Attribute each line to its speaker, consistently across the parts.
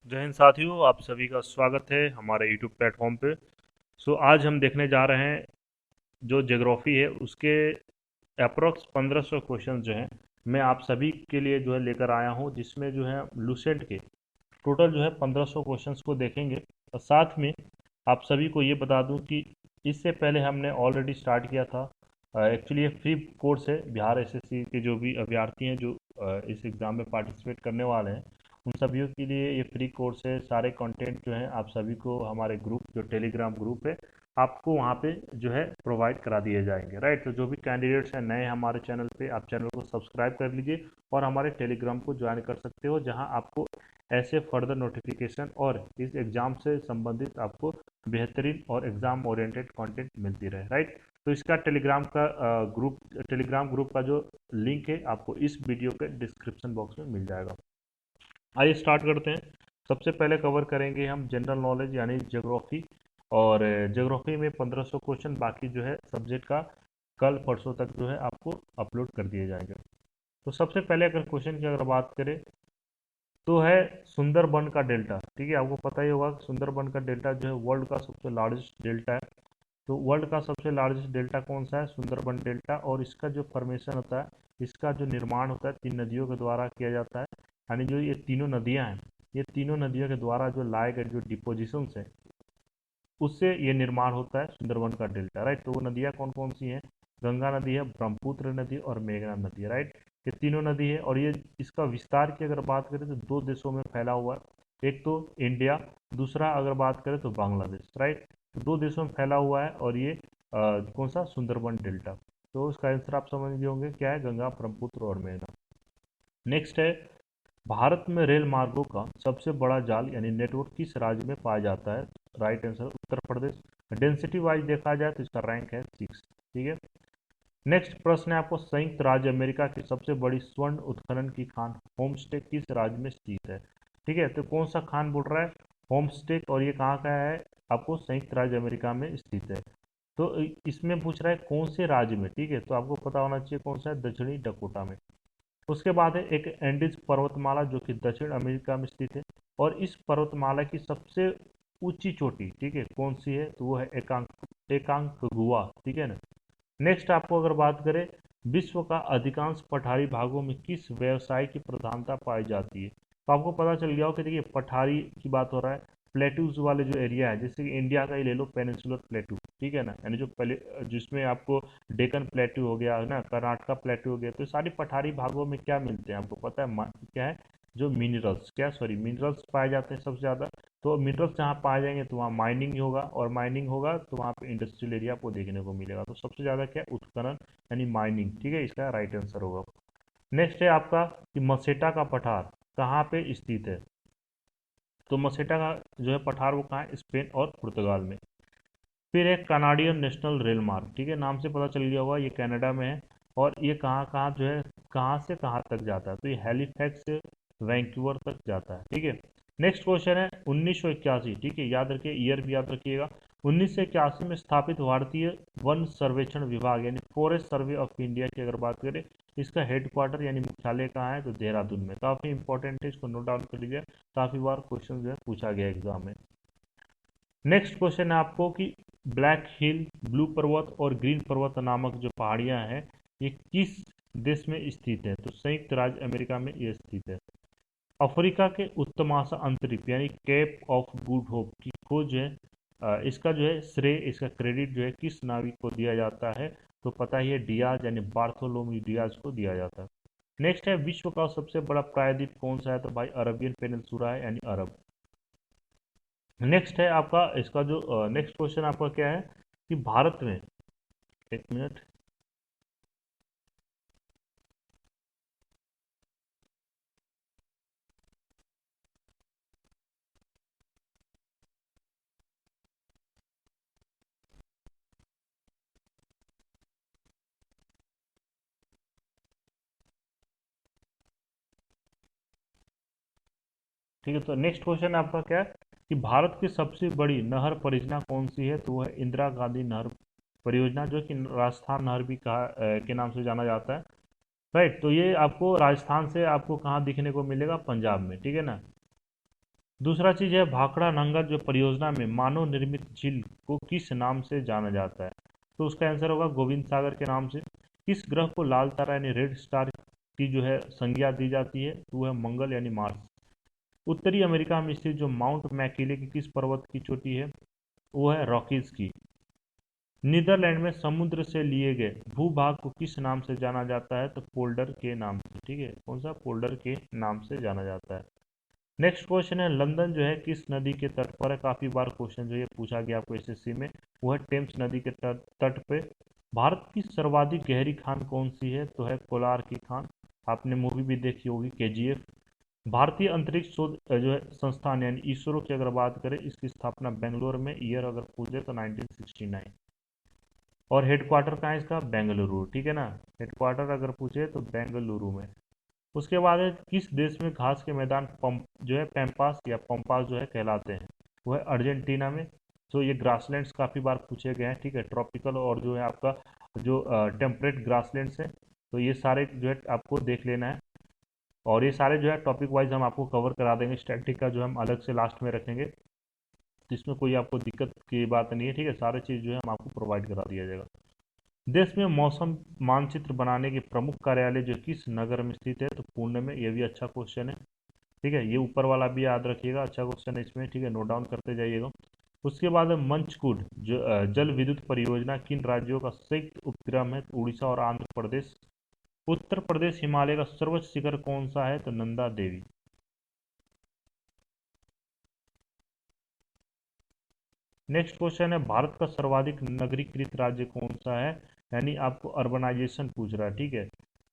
Speaker 1: जय हिंद साथियों, आप सभी का स्वागत है हमारे यूट्यूब प्लेटफॉर्म पे। आज हम देखने जा रहे हैं जो ज्योग्राफी है उसके अप्रोक्स 1500 क्वेश्चन जो हैं मैं आप सभी के लिए जो है लेकर आया हूं, जिसमें जो है लूसेंट के टोटल जो है 1500 क्वेश्चंस को देखेंगे। और साथ में आप सभी को ये बता दूं कि इससे पहले हमने ऑलरेडी स्टार्ट किया था। एक्चुअली ये फ्री कोर्स है, बिहार एसएससी के जो भी अभ्यर्थी हैं जो इस एग्ज़ाम में पार्टिसिपेट करने वाले हैं उन सभी के लिए ये फ्री कोर्स है। सारे कंटेंट जो है आप सभी को हमारे ग्रुप, जो टेलीग्राम ग्रुप है, आपको वहाँ पे जो है प्रोवाइड करा दिए जाएंगे। राइट, तो जो भी कैंडिडेट्स हैं नए हमारे चैनल पे, आप चैनल को सब्सक्राइब कर लीजिए और हमारे टेलीग्राम को ज्वाइन कर सकते हो, जहाँ आपको ऐसे फर्दर नोटिफिकेशन और इस एग्ज़ाम से संबंधित आपको बेहतरीन और एग्ज़ाम ओरिएंटेड कंटेंट मिलती रहे। राइट, तो इसका टेलीग्राम ग्रुप का जो लिंक है आपको इस वीडियो के डिस्क्रिप्शन बॉक्स में मिल जाएगा। आइए स्टार्ट करते हैं। सबसे पहले कवर करेंगे हम जनरल नॉलेज यानी ज्योग्राफी। और ज्योग्राफी में 1500 क्वेश्चन बाकी जो है सब्जेक्ट का कल परसों तक जो है आपको अपलोड कर दिए जाएंगे। तो सबसे पहले अगर क्वेश्चन की अगर बात करें तो है सुंदरबन का डेल्टा। ठीक है, आपको पता ही होगा कि सुंदरबन का डेल्टा जो है वर्ल्ड का सबसे लार्जेस्ट डेल्टा है। तो वर्ल्ड का सबसे लार्जेस्ट डेल्टा कौन सा है? सुंदरबन डेल्टा। और इसका जो फॉर्मेशन होता है, इसका जो निर्माण होता है, तीन नदियों के द्वारा किया जाता है। यानी जो ये तीनों नदियां हैं, ये तीनों नदियों के द्वारा जो लाए गए जो डिपोजिशंस हैं, उससे ये निर्माण होता है सुंदरबन का डेल्टा। राइट, तो वो नदियाँ कौन कौन सी हैं? गंगा नदी है, ब्रह्मपुत्र नदी और मेघना नदी है। राइट, ये तीनों नदी है। और ये इसका विस्तार की अगर बात करें तो दो देशों में फैला हुआ है। एक तो इंडिया, दूसरा अगर बात करें तो बांग्लादेश। राइट, तो दो देशों में फैला हुआ है। और ये कौन सा? सुंदरबन डेल्टा। तो इसका आंसर आप समझ गए होंगे क्या है, गंगा, ब्रह्मपुत्र और मेघना। नेक्स्ट है, भारत में रेल मार्गों का सबसे बड़ा जाल यानी नेटवर्क किस राज्य में पाया जाता है? Right answer Uttar Pradesh. Density wise देखा जाए तो इसका रैंक है 6। ठीक है। नेक्स्ट प्रश्न है आपको, संयुक्त राज्य अमेरिका की सबसे बड़ी स्वर्ण उत्खनन की खान होमस्टे किस राज्य में स्थित है? ठीक है, तो कौन सा खान बोल रहा है? होमस्टे। और ये कहाँ का है? आपको संयुक्त राज्य अमेरिका में स्थित है। तो इसमें पूछ रहा है कौन से राज्य में। ठीक है, तो आपको पता होना चाहिए कौन सा है, दक्षिणी डकोटा में। उसके बाद है एक एंडीज पर्वतमाला जो कि दक्षिण अमेरिका में स्थित है। और इस पर्वतमाला की सबसे ऊंची चोटी, ठीक है, कौन सी है? तो वो है एकांकगुआ। ठीक है ना। नेक्स्ट आपको अगर बात करें, विश्व का अधिकांश पठारी भागों में किस व्यवसाय की प्रधानता पाई जाती है? तो आपको पता चल गया हो कि देखिए पठारी की बात हो रहा है। प्लेटूज वाले जो एरिया है, जैसे कि इंडिया का ही ले लो, पेनिनसुलर प्लेटू। ठीक है ना, यानी जो पहले जिसमें आपको डेक्कन प्लेटू हो गया है ना, कर्नाटका प्लेटू हो गया, तो सारी पठारी भागों में क्या मिलते हैं आपको पता है? क्या है? जो मिनरल्स, क्या सॉरी, मिनरल्स पाए जाते हैं सबसे ज़्यादा। तो मिनरल्स जहाँ पाए जाएंगे तो वहाँ माइनिंग ही होगा, और माइनिंग होगा तो वहाँ पे इंडस्ट्रियल एरिया आपको देखने को मिलेगा। तो सबसे ज़्यादा क्या है? उत्खनन यानी माइनिंग। ठीक है, इसका राइट आंसर होगा। नेक्स्ट है आपका कि मसेटा का पठार कहाँ पे स्थित है? तो मसेटा का जो है पठार वो कहाँ है? स्पेन और पुर्तगाल में। फिर एक कनाडियन नेशनल रेल मार्ग। ठीक है, नाम से पता चल गया होगा ये कनाडा में है। और ये कहाँ कहाँ जो है, कहाँ से कहाँ तक जाता है? तो ये हैलिफैक्स से वैंकूवर तक जाता है। ठीक है। नेक्स्ट क्वेश्चन है 1981। ठीक है, याद रखिए, ईयर भी याद रखिएगा। 1981 में स्थापित भारतीय वन सर्वेक्षण विभाग यानी फॉरेस्ट सर्वे ऑफ इंडिया की अगर बात करें, इसका हेडक्वार्टर यानी मुख्यालय कहाँ है? तो देहरादून में। काफ़ी इंपॉर्टेंट है, इसको नोट डाउन कर लीजिए, काफ़ी बार क्वेश्चन जो है पूछा गया एग्जाम में। नेक्स्ट क्वेश्चन है आपको कि ब्लैक हिल, ब्लू पर्वत और ग्रीन पर्वत नामक जो पहाड़ियां हैं, ये किस देश में स्थित है? तो संयुक्त राज्य अमेरिका में ये स्थित है। अफ्रीका के उत्तमाशा अंतरिक्ष यानी केप ऑफ गुड होप की खोज है, इसका जो है श्रेय, इसका क्रेडिट जो है किस नाविक को दिया जाता है? तो पता ही है, डियाज यानी बार्थोलोमी डियाज को दिया जाता है। नेक्स्ट है, विश्व का सबसे बड़ा प्रायद्वीप कौन सा है? तो भाई अरबियन पेनिनसुला है, यानी अरब। नेक्स्ट है आपका, इसका जो नेक्स्ट क्वेश्चन आपका क्या है कि भारत में, एक मिनट, ठीक है, तो नेक्स्ट क्वेश्चन आपका क्या है कि भारत की सबसे बड़ी नहर परियोजना कौन सी है? तो वह है इंदिरा गांधी नहर परियोजना, जो कि राजस्थान नहर भी कहा के नाम से जाना जाता है। राइट, तो ये आपको राजस्थान से आपको कहाँ दिखने को मिलेगा? पंजाब में। ठीक है ना। दूसरा चीज है भाखड़ा नंगल जो परियोजना में मानव निर्मित झील को किस नाम से जाना जाता है? तो उसका आंसर होगा गोविंद सागर के नाम से। किस ग्रह को लाल तारा यानी रेड स्टार की जो है संज्ञा दी जाती है? तो वो है मंगल यानी मार्स। उत्तरी अमेरिका में स्थित जो माउंट मैकिले की किस पर्वत की चोटी है? वो है रॉकीज की। नीदरलैंड में समुद्र से लिए गए भूभाग को किस नाम से जाना जाता है? तो पोल्डर के नाम से। ठीक है, कौन सा? पोल्डर के नाम से जाना जाता है। नेक्स्ट क्वेश्चन है लंदन जो है किस नदी के तट पर है? काफी बार क्वेश्चन जो ये पूछा गया आपको एसएससी में। वो है टेम्स नदी के तट पे। भारत की सर्वाधिक गहरी खान कौन सी है? तो है कोलार की खान। आपने मूवी भी देखी होगी केजीएफ। भारतीय अंतरिक्ष शोध जो है संस्थान यानी इसरो की अगर बात करें, इसकी स्थापना बेंगलोर में, ईयर अगर पूछे तो 1969। और हेडक्वार्टर कहाँ है इसका? बेंगलुरु। ठीक है ना, हेडक्वार्टर अगर पूछे तो बेंगलुरु में। उसके बाद है किस देश में घास के मैदान पंप जो है पैम्पास या पंपास जो है कहलाते हैं? वो है अर्जेंटीना में। तो ये ग्रासलैंड्स काफ़ी बार पूछे गए हैं। ठीक है, ट्रॉपिकल और जो है आपका जो टेम्परेट ग्रासलैंड्स है, तो ये सारे जो है आपको देख लेना है। और ये सारे जो है टॉपिक वाइज हम आपको कवर करा देंगे। स्टैटिक का जो हम अलग से लास्ट में रखेंगे, तो इसमें कोई आपको दिक्कत की बात नहीं है। ठीक है, सारे चीज़ जो है हम आपको प्रोवाइड करा दिया जाएगा। देश में मौसम मानचित्र बनाने के प्रमुख कार्यालय जो किस नगर में स्थित है? तो पुणे में। ये भी अच्छा क्वेश्चन है। ठीक है, ये ऊपर वाला भी याद रखिएगा, अच्छा क्वेश्चन है इसमें। ठीक है, नोट डाउन करते जाइएगा। उसके बाद है मंचकूड जो जल विद्युत परियोजना किन राज्यों का संयुक्त उपक्रम है? तो उड़ीसा और आंध्र प्रदेश। उत्तर प्रदेश हिमालय का सर्वोच्च शिखर कौन सा है? तो नंदा देवी। नेक्स्ट क्वेश्चन है भारत का सर्वाधिक नगरीकृत राज्य कौन सा है? यानी आपको अर्बनाइजेशन पूछ रहा है। ठीक है,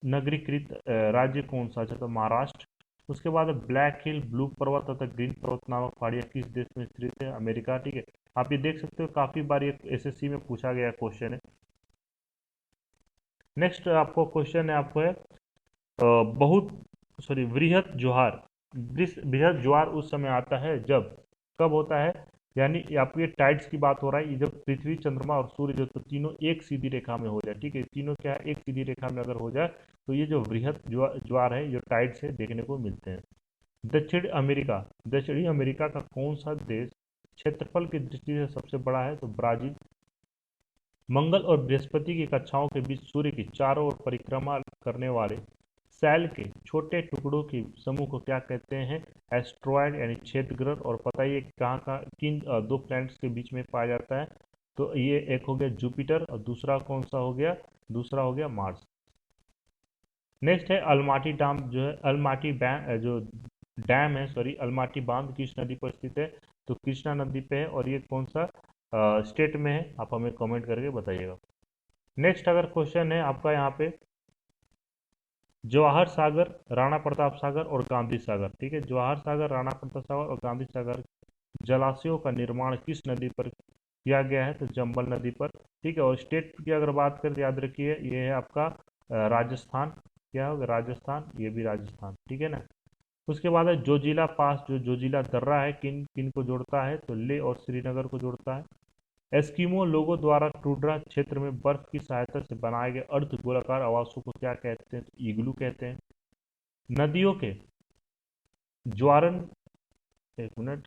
Speaker 1: नगरीकृत राज्य कौन सा है? तो महाराष्ट्र। उसके बाद ब्लैक हिल, ब्लू पर्वत तथा ग्रीन पर्वत नामक पहाड़ियाँ किस देश में स्थित है? अमेरिका। ठीक है, आप ये देख सकते हो काफी बार ये एसएससी में पूछा गया क्वेश्चन है। नेक्स्ट आपको क्वेश्चन है आपको है बहुत सॉरी वृहद ज्वार। वृहद ज्वार उस समय आता है जब, कब होता है? यानी आपको ये टाइड्स की बात हो रहा है, ये जब पृथ्वी चंद्रमा और सूर्य जो तो तीनों एक सीधी रेखा में हो जाए। ठीक है, तीनों क्या है? एक सीधी रेखा में अगर हो जाए तो ये जो वृहद ज्वार है ये टाइड से देखने को मिलते हैं। दक्षिण अमेरिका, दक्षिणी अमेरिका का कौन सा देश क्षेत्रफल की दृष्टि से सबसे बड़ा है? तो ब्राजील। मंगल और बृहस्पति की कक्षाओं के बीच सूर्य की चारों ओर परिक्रमा करने वाले सेल के छोटे टुकड़ों के समूह को क्या कहते हैं? एस्ट्रॉयड यानी क्षेत्र ग्रह। और पता ही है कहाँ कहाँ किन दो प्लैनेट्स के बीच में पाया जाता है? तो ये एक हो गया जुपिटर और दूसरा कौन सा हो गया? दूसरा हो गया मार्स। नेक्स्ट है अलमाटी डैम जो है, अलमाटी जो डैम है सॉरी, अलमाटी बांध किस नदी पर स्थित है? तो कृष्णा नदी पे है। और ये कौन सा स्टेट में है? आप हमें कमेंट करके बताइएगा। नेक्स्ट अगर क्वेश्चन है आपका यहाँ पे जवाहर सागर, राणा प्रताप सागर और गांधी सागर। ठीक है, जवाहर सागर, राणा प्रताप सागर और गांधी सागर जलाशयों का निर्माण किस नदी पर किया गया है? तो चंबल नदी पर। ठीक है, और स्टेट की अगर बात करें तो याद रखिए ये है आपका राजस्थान। क्या होगा? राजस्थान, ये भी राजस्थान। ठीक है ना। उसके बाद है जोजिला पास, जो जोजिला दर्रा है किन किन को जोड़ता है? तो लेह और श्रीनगर को जोड़ता है। एस्किमो लोगों द्वारा टुंड्रा क्षेत्र में बर्फ की सहायता से बनाए गए अर्ध गोलाकार आवासों को क्या कहते हैं? तो इग्लू कहते हैं। नदियों के ज्वारन एक मिनट,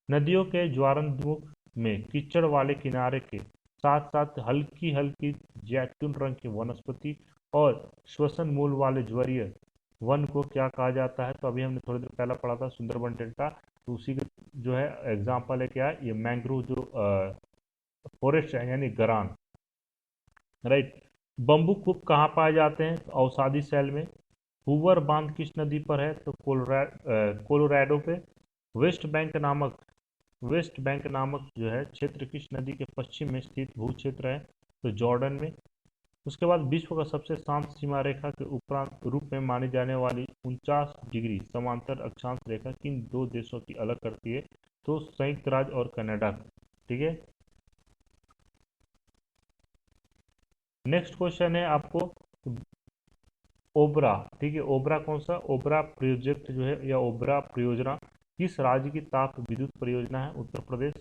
Speaker 1: नदियों के ज्वारनमुख में कीचड़ वाले किनारे के साथ साथ हल्की हल्की जैतून रंग की वनस्पति और श्वसन मूल वाले ज्वरीय वन को क्या कहा जाता है? तो अभी हमने थोड़ी देर पहले पढ़ा था सुंदरबन डेल्टा, तो उसी के जो है एग्जाम्पल है क्या है? ये मैंग्रोव जो फॉरेस्ट है यानी गरान। राइट। बम्बू कूप कहाँ पाए जाते हैं? तो अवसादी सेल में। हूवर बांध किस नदी पर है? तो कोलोराडो पे। वेस्ट बैंक नामक वेस्ट बैंक नामक जो है क्षेत्र किस नदी के पश्चिम में स्थित भू क्षेत्र है? तो जॉर्डन में। उसके बाद विश्व का सबसे शांत सीमा रेखा के उपरांत रूप में मानी जाने वाली 49 डिग्री समांतर अक्षांश रेखा किन दो देशों की अलग करती है? तो संयुक्त राज्य और कनाडा। ठीक है। नेक्स्ट क्वेश्चन है आपको ओबरा। ठीक है, ओबरा कौन सा? ओबरा प्रोजेक्ट जो है या ओबरा परियोजना किस राज्य की ताप विद्युत परियोजना है? उत्तर प्रदेश।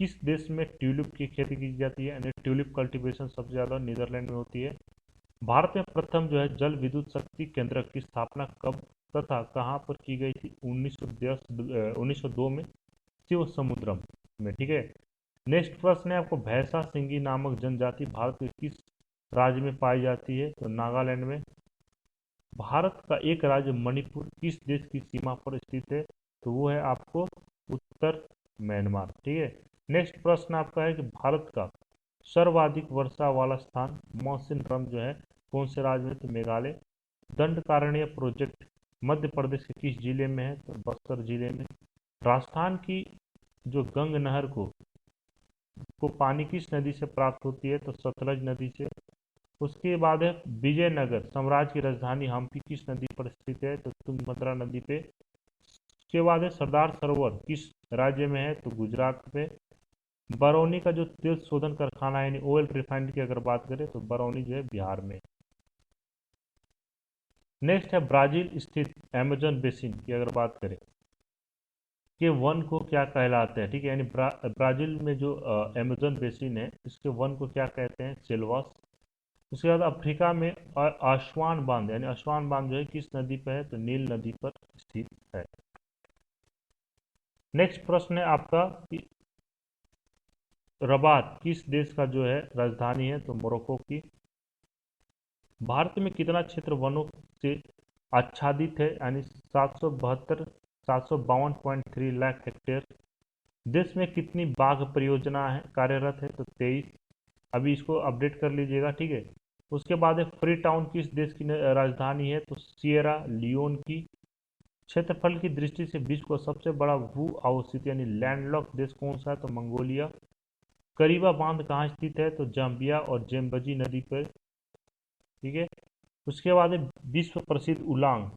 Speaker 1: किस देश में ट्यूलिप की खेती की जाती है? यानी ट्यूलिप कल्टीवेशन सबसे ज़्यादा नीदरलैंड में होती है। भारत में प्रथम जो है जल विद्युत शक्ति केंद्र की स्थापना कब तथा कहाँ पर की गई थी? 1902 में शिव समुद्रम में। ठीक है। नेक्स्ट प्रश्न है आपको, भैंसा सिंगी नामक जनजाति भारत के किस राज्य में पाई जाती है? तो नागालैंड में। भारत का एक राज्य मणिपुर किस देश की सीमा पर स्थित है? तो वो है आपको उत्तर म्यांमार। ठीक है। नेक्स्ट प्रश्न आपका है कि भारत का सर्वाधिक वर्षा वाला स्थान मौसिन रम जो है कौन से राज्य में? तो मेघालय। दंडकारण्य प्रोजेक्ट मध्य प्रदेश के किस जिले में है? तो बस्तर जिले में। राजस्थान की जो गंग नहर को पानी किस नदी से प्राप्त होती है? तो सतलज नदी से। उसके बाद है विजयनगर साम्राज्य की राजधानी हम्पी किस नदी पर स्थित है? तो तुंगभद्रा नदी पे। उसके बाद है सरदार सरोवर किस राज्य में है? तो गुजरात में। बरौनी का जो तेल शोधन कारखाना है यानी ऑयल रिफाइनरी की अगर बात करें तो बरौनी जो है बिहार में। नेक्स्ट है ब्राजील स्थित अमेजन बेसिन की अगर बात करें के वन को क्या कहलाते हैं? ठीक है। यानी ब्राजील में जो अमेजन बेसिन है इसके वन को क्या कहते हैं? सेल्वास। उसके बाद अफ्रीका में आसवान बांध यानी आसवान बांध जो है किस नदी पर है? तो नील नदी पर स्थित है। नेक्स्ट प्रश्न है आपका कि रबात किस देश का जो है राजधानी है? तो मोरक्को की। भारत में कितना क्षेत्र वनों से आच्छादित है? यानी 752.3 लाख हेक्टेयर। देश में कितनी बाघ परियोजना है कार्यरत है? तो 23। अभी इसको अपडेट कर लीजिएगा। ठीक है। उसके बाद है फ्री टाउन किस देश की राजधानी है? तो सिएरा लियोन की। क्षेत्रफल की दृष्टि से विश्व का सबसे बड़ा भू अवस्थित यानी लैंडलॉक देश कौन सा है? तो मंगोलिया। करीबा बांध कहाँ स्थित है? तो जाम्बिया और जेम्बजी नदी पर। ठीक है। उसके बाद है विश्व प्रसिद्ध उलांग।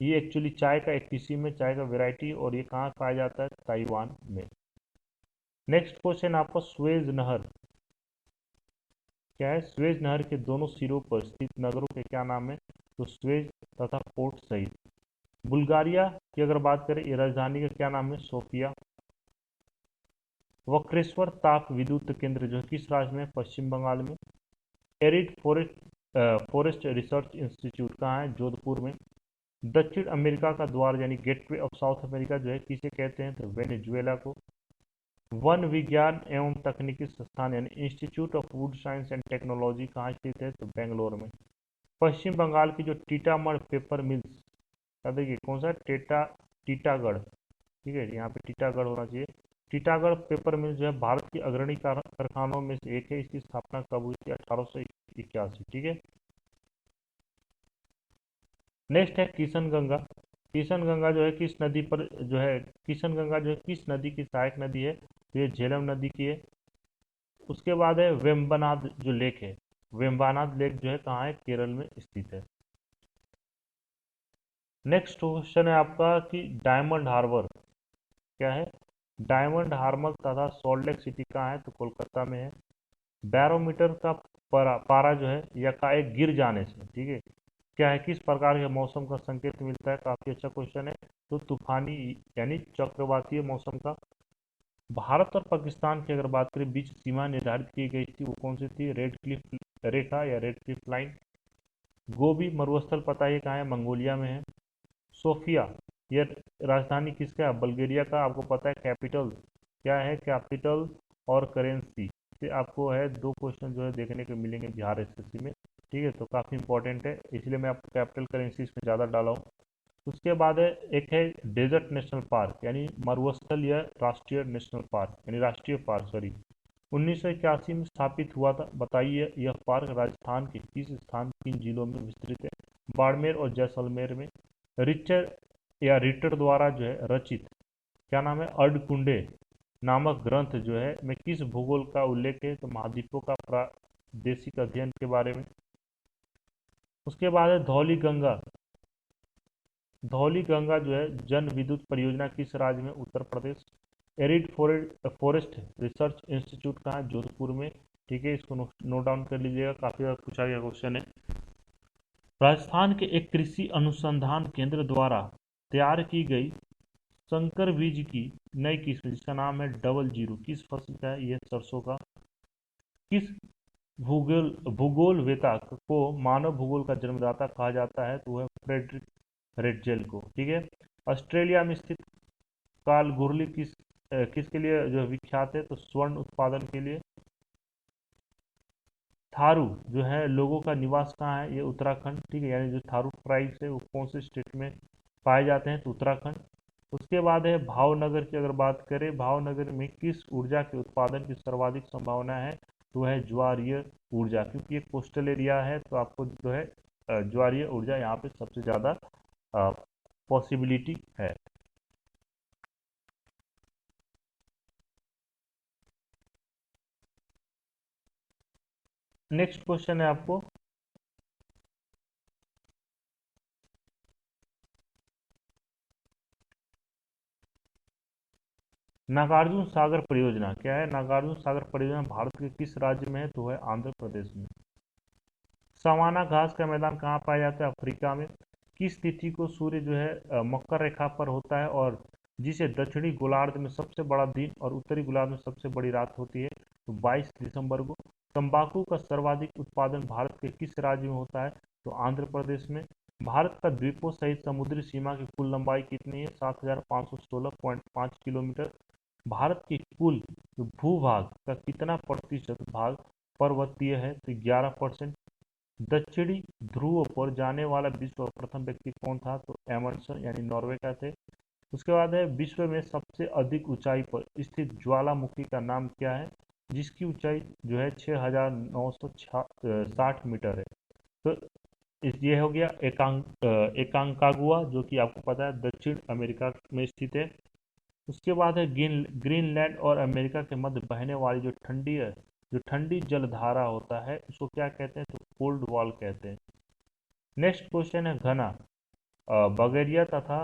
Speaker 1: ये एक्चुअली चाय का एक किस्म में चाय का वैरायटी और ये कहाँ पाया जाता है? ताइवान में। नेक्स्ट क्वेश्चन आपका स्वेज नहर क्या है? स्वेज नहर के दोनों सिरों पर स्थित नगरों के क्या नाम है? तो स्वेज तथा पोर्ट सहित। बुल्गारिया की अगर बात करें ये राजधानी का क्या नाम है? सोफिया। वक्रेश्वर ताप विद्युत केंद्र जो है किस राज्य में? पश्चिम बंगाल में। एरिड फॉरेस्ट रिसर्च इंस्टीट्यूट कहाँ है? जोधपुर में। दक्षिण अमेरिका का द्वार यानी गेटवे ऑफ साउथ अमेरिका जो है किसे कहते हैं? तो वेनेजुएला को। वन विज्ञान एवं तकनीकी संस्थान यानी institute of would science and technology कहाँ स्थित है? तो बेंगलोर में। पश्चिम बंगाल की जो टीटामढ़ पेपर मिल्स का देखिए कौन सा? टीटागढ़। ठीक है। यहाँ पे टीटागढ़ होना चाहिए। टीटागढ़ पेपर मिल जो है भारत की अग्रणी कारखानों में से एक है। इसकी स्थापना कब हुई थी? 1881। ठीक है। नेक्स्ट है किशनगंगा। किशनगंगा जो है किस नदी पर जो है किशनगंगा जो है किस नदी की सहायक नदी है? तो ये झेलम नदी की है। उसके बाद है वेम्बनाड जो लेक है, वेम्बानाड लेक जो है कहाँ है? केरल में स्थित है। नेक्स्ट क्वेश्चन है आपका कि डायमंड हार्बर क्या है? डायमंड हार्बर तथा सॉल्ट लेक सिटी कहाँ है? तो कोलकाता में है। बैरोमीटर का पारा जो है यकाएक गिर जाने से, ठीक है, क्या है, किस प्रकार के मौसम का संकेत मिलता है? काफी अच्छा क्वेश्चन है। तो तूफानी यानी चक्रवातीय मौसम का। भारत और पाकिस्तान की अगर बात करें बीच सीमा निर्धारित की गई थी वो कौन सी थी? रेड क्लिफ रेखा या रेड क्लिफ लाइन। गोबी मरुस्थल पता है कहाँ है? मंगोलिया में है। सोफिया यह राजधानी किसका है? बल्गेरिया का। आपको पता है कैपिटल क्या है? कैपिटल और करेंसी से आपको है दो क्वेश्चन जो है देखने को मिलेंगे बिहार एसएससी में। ठीक है। तो काफ़ी इंपॉर्टेंट है इसलिए मैं आपको कैपिटल करेंसी इसमें ज़्यादा डाला हूँ। उसके बाद है एक है डेजर्ट नेशनल पार्क यानी मरुस्थल या राष्ट्रीय नेशनल पार्क यानी राष्ट्रीय पार्क सॉरी 1981 में स्थापित हुआ था। बताइए यह पार्क राजस्थान के किस स्थान किन जिलों में विस्तृत है? बाड़मेर और जैसलमेर में। रिचर या रिटर द्वारा जो है रचित क्या नाम है? अर्धकुंडे नामक ग्रंथ जो है में किस भूगोल का उल्लेख है? तो महाद्वीपों का प्रादेशिक अध्ययन के बारे में। उसके बाद है धौली गंगा। धौली गंगा जो है जन विद्युत परियोजना किस राज्य में? Uttar Pradesh. Arid forest research institute कहाँ है? जोधपुर में। ठीक है। इसको नोट डाउन कर लीजिएगा, काफी बार पूछा गया क्वेश्चन है। राजस्थान के एक कृषि अनुसंधान केंद्र द्वारा तैयार की गई संकर बीज की नई किस्म जिसका नाम है डबल जीरो किस फसल का है? यह सरसों का। किस भूगोल भूगोल वेता को मानव भूगोल का जन्मदाता कहा जाता है? तो वह फ्रेडरिक रेड जेल को, ठीक है। ऑस्ट्रेलिया में स्थित कालगुरली किसके लिए जो है विख्यात है, तो स्वर्ण उत्पादन के लिए। थारू जो है लोगों का निवास कहाँ है, ये उत्तराखंड, ठीक है, यानी जो थारू ट्राइब्स है वो कौन से स्टेट में पाए जाते हैं, तो उत्तराखंड। उसके बाद है भावनगर की अगर बात करें, भावनगर में किस ऊर्जा के उत्पादन की सर्वाधिक संभावना है, तो वह है ज्वारीय ऊर्जा, क्योंकि ये कोस्टल एरिया है तो आपको जो है ज्वारीय ऊर्जा यहाँ पे सबसे ज़्यादा पॉसिबिलिटी है। नेक्स्ट क्वेश्चन है आपको, नागार्जुन सागर परियोजना क्या है। नागार्जुन सागर परियोजना भारत के किस राज्य में है, तो है आंध्र प्रदेश में। सवाना घास का मैदान कहाँ पाया जाता है, अफ्रीका में। किस तिथि को सूर्य जो है मकर रेखा पर होता है और जिसे दक्षिणी गोलार्ध में सबसे बड़ा दिन और उत्तरी गोलार्ध में सबसे बड़ी रात होती है, तो 22 दिसंबर को। तंबाकू का सर्वाधिक उत्पादन भारत के किस राज्य में होता है, तो आंध्र प्रदेश में। भारत का द्वीपों सहित समुद्री सीमा की कुल लंबाई कितनी है, 7516.5 किलोमीटर। भारत के कुल भूभाग का कितना प्रतिशत भाग पर्वतीय है, तो 11%। दक्षिणी ध्रुव पर जाने वाला विश्व का प्रथम व्यक्ति कौन था, तो एमंडसन यानी नॉर्वे का थे। उसके बाद है विश्व में सबसे अधिक ऊंचाई पर स्थित ज्वालामुखी का नाम क्या है, जिसकी ऊंचाई जो है 6960 मीटर है। तो ये हो गया एकांकागुआ, जो कि आपको पता है दक्षिण अमेरिका में स्थित है। उसके बाद है ग्रीनलैंड और अमेरिका के मध्य बहने वाली जो ठंडी जलधारा होता है उसको क्या कहते हैं, तो कोल्ड वॉल कहते हैं। नेक्स्ट क्वेश्चन है घना, बल्गेरिया तथा